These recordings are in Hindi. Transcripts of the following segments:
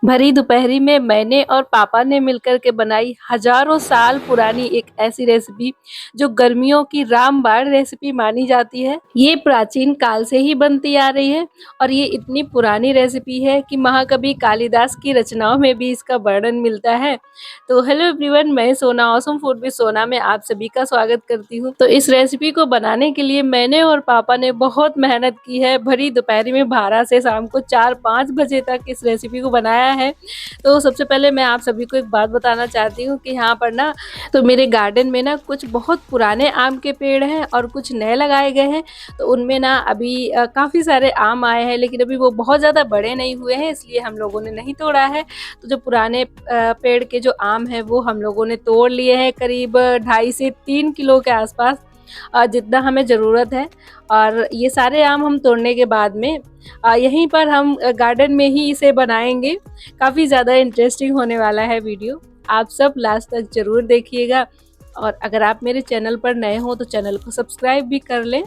भरी दोपहरी में मैंने और पापा ने मिलकर के बनाई हजारों साल पुरानी एक ऐसी रेसिपी जो गर्मियों की रामबाण रेसिपी मानी जाती है। ये प्राचीन काल से ही बनती आ रही है और ये इतनी पुरानी रेसिपी है कि महाकवि कालिदास की रचनाओं में भी इसका वर्णन मिलता है। तो हेलो एवरीवन, मैं सोना ऑसम फूड विद सोना में आप सभी का स्वागत करती हूँ। तो इस रेसिपी को बनाने के लिए मैंने और पापा ने बहुत मेहनत की है। भरी दोपहरी में 12 से शाम को 4-5 बजे तक इस रेसिपी को बनाया है। तो सबसे पहले मैं आप सभी को एक बात बताना चाहती हूँ कि यहाँ पर ना तो मेरे गार्डन में ना कुछ बहुत पुराने आम के पेड़ हैं और कुछ नए लगाए गए हैं। तो उनमें ना अभी काफ़ी सारे आम आए हैं, लेकिन अभी वो बहुत ज़्यादा बड़े नहीं हुए हैं, इसलिए हम लोगों ने नहीं तोड़ा है। तो जो पुराने पेड़ के जो आम हैं वो हम लोगों ने तोड़ लिए हैं, करीब 2.5 से 3 किलो के आसपास जितना हमें ज़रूरत है। और ये सारे आम हम तोड़ने के बाद में यहीं पर हम गार्डन में ही इसे बनाएंगे। काफ़ी ज़्यादा इंटरेस्टिंग होने वाला है वीडियो, आप सब लास्ट तक ज़रूर देखिएगा। और अगर आप मेरे चैनल पर नए हो तो चैनल को सब्सक्राइब भी कर लें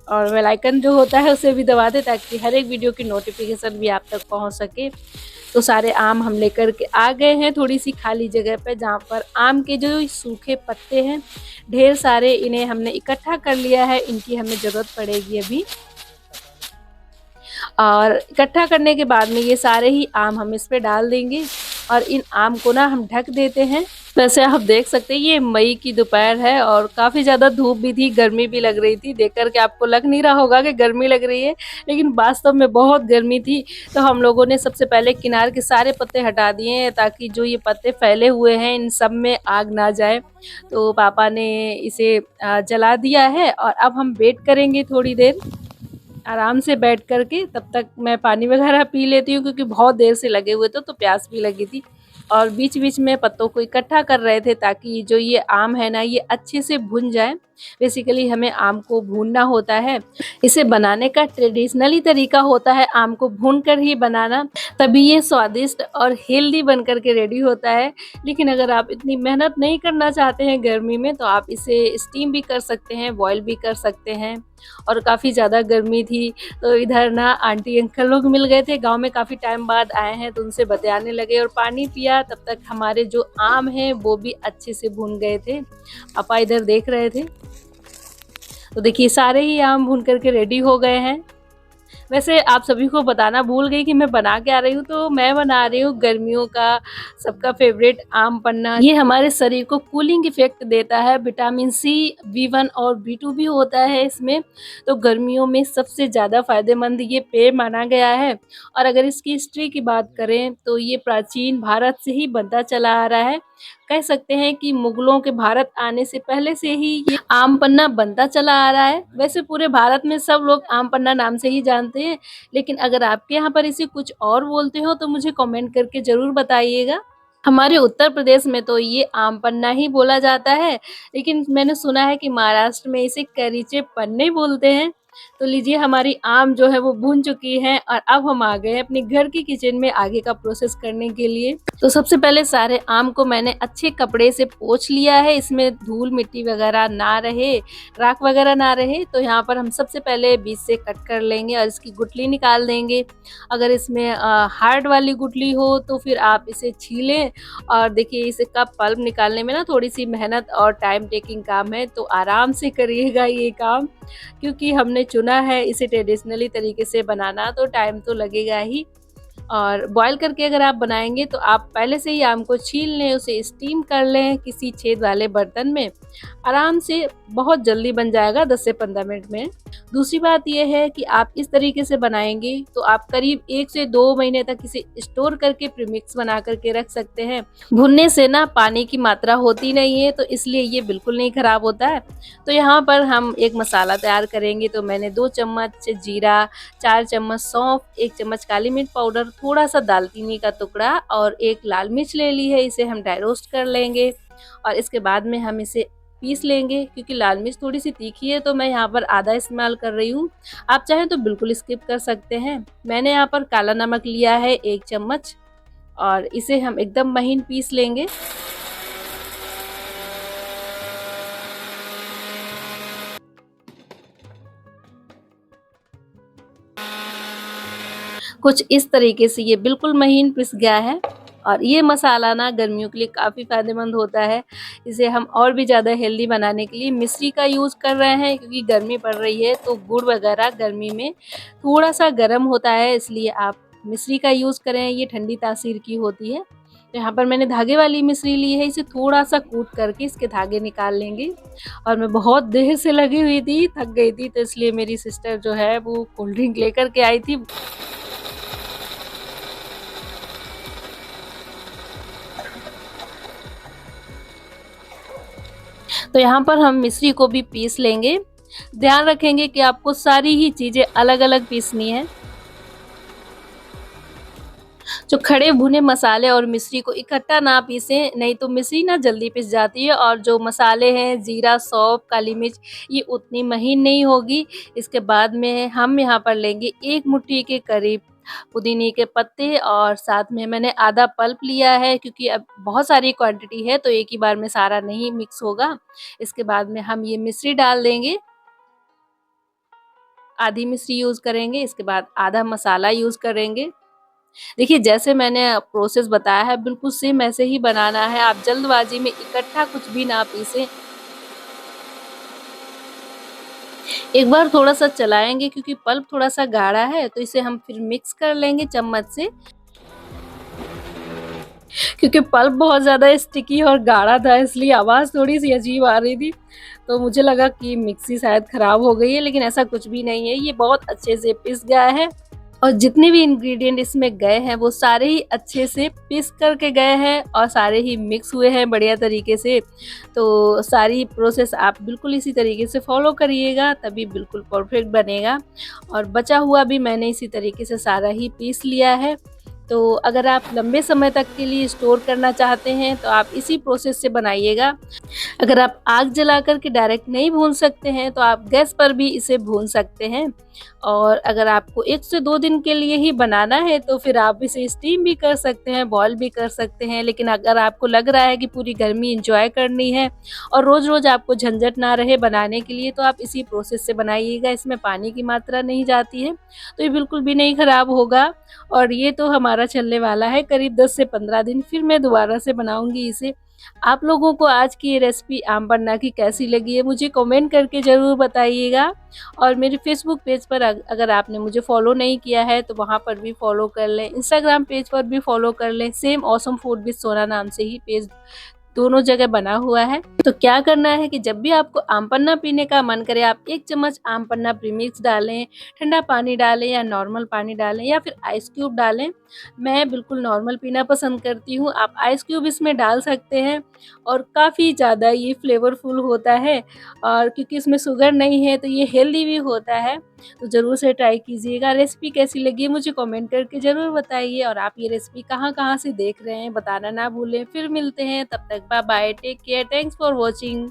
और बेल आइकन जो होता है उसे भी दबा दें ताकि हर एक वीडियो की नोटिफिकेशन भी आप तक पहुंच सके। तो सारे आम हम लेकर के आ गए हैं थोड़ी सी खाली जगह पे, जहाँ पर आम के जो सूखे पत्ते हैं ढेर सारे, इन्हें हमने इकट्ठा कर लिया है। इनकी हमें ज़रूरत पड़ेगी अभी। और इकट्ठा करने के बाद में ये सारे ही आम हम इस पे डाल देंगे और इन आम को ना हम ढक देते हैं। वैसे आप देख सकते हैं ये मई की दोपहर है और काफ़ी ज़्यादा धूप भी थी, गर्मी भी लग रही थी। देख कर के आपको लग नहीं रहा होगा कि गर्मी लग रही है, लेकिन वास्तव में बहुत गर्मी थी। तो हम लोगों ने सबसे पहले किनारे के सारे पत्ते हटा दिए हैं ताकि जो ये पत्ते फैले हुए हैं इन सब में आग ना जाए। तो पापा ने इसे जला दिया है और अब हम वेट करेंगे थोड़ी देर आराम से बैठ कर के। तब तक मैं पानी वगैरह पी लेती हूँ क्योंकि बहुत देर से लगे हुए थे तो प्यास भी लगी थी। और बीच बीच में पत्तों को इकट्ठा कर रहे थे ताकि जो ये आम है ना ये अच्छे से भुन जाए। बेसिकली हमें आम को भूनना होता है। इसे बनाने का ट्रेडिशनली तरीका होता है आम को भून कर ही बनाना, तभी ये स्वादिष्ट और हेल्दी बन कर के रेडी होता है। लेकिन अगर आप इतनी मेहनत नहीं करना चाहते हैं गर्मी में तो आप इसे स्टीम भी कर सकते हैं, बॉयल भी कर सकते हैं। और काफ़ी ज़्यादा गर्मी थी तो इधर ना आंटी अंकल लोग मिल गए थे, गांव में काफ़ी टाइम बाद आए हैं, तो उनसे बतियाने लगे और पानी पिया। तब तक हमारे जो आम हैं वो भी अच्छे से भून गए थे। पापा इधर देख रहे थे। तो देखिए सारे ही आम भून करके रेडी हो गए हैं। वैसे आप सभी को बताना भूल गई कि मैं बना क्या रही हूँ। तो मैं बना रही हूँ गर्मियों का सबका फेवरेट आम पन्ना। ये हमारे शरीर को कूलिंग इफेक्ट देता है। विटामिन सी, B1 और B2 भी होता है इसमें। तो गर्मियों में सबसे ज़्यादा फायदेमंद ये पेय माना गया है। और अगर इसकी हिस्ट्री की बात करें तो ये प्राचीन भारत से ही बनता चला आ रहा है। कह सकते हैं कि मुगलों के भारत आने से पहले से ही ये आम पन्ना बनता चला आ रहा है। वैसे पूरे भारत में सब लोग आम पन्ना नाम से ही जानते हैं, लेकिन अगर आपके यहाँ पर इसे कुछ और बोलते हो तो मुझे कमेंट करके ज़रूर बताइएगा। हमारे उत्तर प्रदेश में तो ये आम पन्ना ही बोला जाता है, लेकिन मैंने सुना है कि महाराष्ट्र में इसे करीचे पन्ने बोलते हैं। तो लीजिए हमारी आम जो है वो भून चुकी है और अब हम आ गए हैं अपने घर की किचन में आगे का प्रोसेस करने के लिए। तो सबसे पहले सारे आम को मैंने अच्छे कपड़े से पोंछ लिया है, इसमें धूल मिट्टी वगैरह ना रहे, राख वगैरह ना रहे। तो यहाँ पर हम सबसे पहले बीज से कट कर लेंगे और इसकी गुठली निकाल देंगे। अगर इसमें हार्ड वाली गुठली हो तो फिर आप इसे छीलें। और देखिए इसे का पल्प निकालने में ना थोड़ी सी मेहनत और टाइम टेकिंग काम है, तो आराम से करिएगा ये काम, क्योंकि हमने चुना है इसे ट्रेडिशनली तरीके से बनाना, तो टाइम तो लगेगा ही। और बॉईल करके अगर आप बनाएंगे तो आप पहले से ही आम को छील लें, उसे स्टीम कर लें किसी छेद वाले बर्तन में, आराम से बहुत जल्दी बन जाएगा 10 से 15 मिनट में। दूसरी बात यह है कि आप इस तरीके से बनाएंगे तो आप करीब 1 से 2 महीने तक इसे स्टोर करके प्रीमिक्स बना करके रख सकते हैं। भुनने से ना पानी की मात्रा होती नहीं है, तो इसलिए ये बिल्कुल नहीं खराब होता है। तो यहाँ पर हम एक मसाला तैयार करेंगे। तो मैंने 2 चम्मच जीरा, 4 चम्मच सौंफ, 1 चम्मच काली मिर्च पाउडर, थोड़ा सा दालचीनी का टुकड़ा और 1 लाल मिर्च ले ली है। इसे हम ड्राई रोस्ट कर लेंगे और इसके बाद में हम इसे पीस लेंगे। क्योंकि लाल मिर्च थोड़ी सी तीखी है तो मैं यहाँ पर आधा इस्तेमाल कर रही हूँ, आप चाहें तो बिल्कुल स्किप कर सकते हैं। मैंने यहाँ पर काला नमक लिया है 1 चम्मच और इसे हम एकदम महीन पीस लेंगे। कुछ इस तरीके से ये बिल्कुल महीन पिस गया है। और ये मसाला ना गर्मियों के लिए काफ़ी फ़ायदेमंद होता है। इसे हम और भी ज़्यादा हेल्दी बनाने के लिए मिश्री का यूज़ कर रहे हैं, क्योंकि गर्मी पड़ रही है तो गुड़ वगैरह गर्मी में थोड़ा-सा गर्म होता है, इसलिए आप मिश्री का यूज़ करें, ये ठंडी तासीर की होती है। तो यहाँ पर मैंने धागे वाली मिश्री ली है, इसे थोड़ा-सा कूट करके इसके धागे निकाल लेंगे। और मैं बहुत देर से लगी हुई थी, थक गई थी, तो इसलिए मेरी सिस्टर जो है वो कोल्ड ड्रिंक लेकर के आई थी। तो यहाँ पर हम मिश्री को भी पीस लेंगे। ध्यान रखेंगे कि आपको सारी ही चीज़ें अलग-अलग पीसनी है। जो खड़े भुने मसाले और मिश्री को इकट्ठा ना पीसें, नहीं तो मिश्री ना जल्दी पिस जाती है, और जो मसाले हैं जीरा, सौंफ, काली मिर्च, ये उतनी महीन नहीं होगी। इसके बाद में हम यहाँ पर लेंगे 1 मुट्ठी के करीब पुदीने के पत्ते, और साथ में मैंने आधा पल्प लिया है, क्योंकि अब बहुत सारी क्वांटिटी है तो एक ही बार में सारा नहीं मिक्स होगा। इसके बाद में हम ये मिश्री डाल देंगे, आधी मिश्री यूज़ करेंगे, इसके बाद आधा मसाला यूज़ करेंगे। देखिए, जैसे मैंने प्रोसेस बताया है बिल्कुल सेम ऐसे ही बनाना है, आप जल्दबाज़ी में इकट्ठा कुछ भी ना पीसें। एक बार थोड़ा-सा चलाएँगे, क्योंकि पल्प थोड़ा-सा गाढ़ा है, तो इसे हम फिर मिक्स कर लेंगे चम्मच से, क्योंकि पल्प बहुत ज़्यादा स्टिकी और गाढ़ा था, इसलिए आवाज़ थोड़ी-सी अजीब आ रही थी। तो मुझे लगा कि मिक्सी शायद ख़राब हो गई है, लेकिन ऐसा कुछ भी नहीं है, ये बहुत अच्छे से पिस गया है। और जितने भी इंग्रेडिएंट इसमें गए हैं वो सारे ही अच्छे से पीस करके गए हैं, और सारे ही मिक्स हुए हैं बढ़िया तरीके से। तो सारी प्रोसेस आप बिल्कुल इसी तरीके से फॉलो करिएगा, तभी बिल्कुल परफेक्ट बनेगा। और बचा हुआ भी मैंने इसी तरीके से सारा ही पीस लिया है। तो अगर आप लंबे समय तक के लिए स्टोर करना चाहते हैं तो आप इसी प्रोसेस से बनाइएगा। अगर आप आग जला कर के डायरेक्ट नहीं भून सकते हैं तो आप गैस पर भी इसे भून सकते हैं। और अगर आपको 1 से 2 दिन के लिए ही बनाना है तो फिर आप इसे स्टीम भी कर सकते हैं, बॉयल भी कर सकते हैं। लेकिन अगर आपको लग रहा है कि पूरी गर्मी एंजॉय करनी है और रोज़-रोज़ आपको झंझट ना रहे बनाने के लिए, तो आप इसी प्रोसेस से बनाइएगा। इसमें पानी की मात्रा नहीं जाती है, तो ये बिल्कुल भी नहीं ख़राब होगा। और ये तो हमारा चलने वाला है करीब 10 से 15 दिन, फिर मैं दोबारा से बनाऊँगी इसे। आप लोगों को आज की ये रेसिपी आम पन्ना की कैसी लगी है मुझे कमेंट करके ज़रूर बताइएगा। और मेरे फेसबुक पेज पर अगर आपने मुझे फॉलो नहीं किया है तो वहाँ पर भी फॉलो कर लें, इंस्टाग्राम पेज पर भी फॉलो कर लें, सेम ऑसम फूड विद सोना नाम से ही पेज दोनों जगह बना हुआ है। तो क्या करना है कि जब भी आपको आम पन्ना पीने का मन करे, आप 1 चम्मच आम पन्ना प्रीमिक्स डालें, ठंडा पानी डालें या नॉर्मल पानी डालें या फिर आइस क्यूब डालें। मैं बिल्कुल नॉर्मल पीना पसंद करती हूँ, आप आइस क्यूब इसमें डाल सकते हैं। और काफ़ी ज़्यादा ये फ्लेवरफुल होता है, और क्योंकि इसमें शुगर नहीं है तो ये हेल्दी भी होता है। तो ज़रूर से ट्राई कीजिएगा। रेसिपी कैसी लगी है मुझे कमेंट करके ज़रूर बताइए, और आप ये रेसिपी कहाँ-कहाँ से देख रहे हैं बताना ना भूलें। फिर मिलते हैं, तब तक bye bye, take care, thanks for watching.